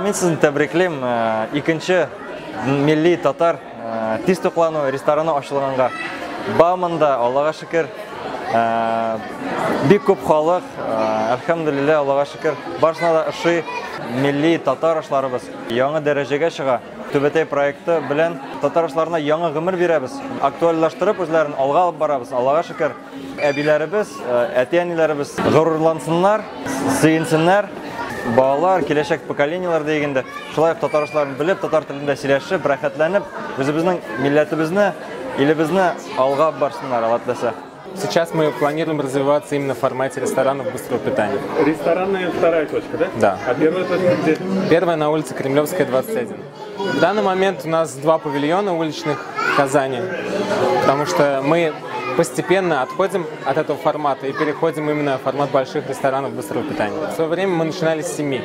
Мен сізді тәбриклеймін. Икенче милли татар тиз туклану рестораны ачылганга. Бамында, Аллага шөкер, бик күп халык, әлхәмдүлилләһ, Аллага шөкер, барысына да ошый милли татар ашларыбыз яңа дәрәҗәгә чыга. Түбәтәй проекты белән татар ашларына яңа гомер бирәбез. Актуальлаштырып, үзләрен алга алып барабыз. Аллага шөкер, әбиләребез, әти-әниләребез горурлансыннар, сөенсеннәр. Балалар, киләчәк поколениялар дигәндә, шулай ук татар ашларын белеп, татар телендә сөйләшеп, рәхәтләнеп, үзебезнең милләтебезне, илебезне алга барсыннар, Алла теләсә. Сейчас мы планируем развиваться именно в формате ресторанов быстрого питания. Ресторанная вторая точка, да? Да. А первая точка где? Первая на улице Кремлевская, 21. В данный момент у нас 2 павильона уличных в Казани, потому что мы постепенно отходим от этого формата и переходим именно в формат больших ресторанов быстрого питания. В свое время мы начинали с 7.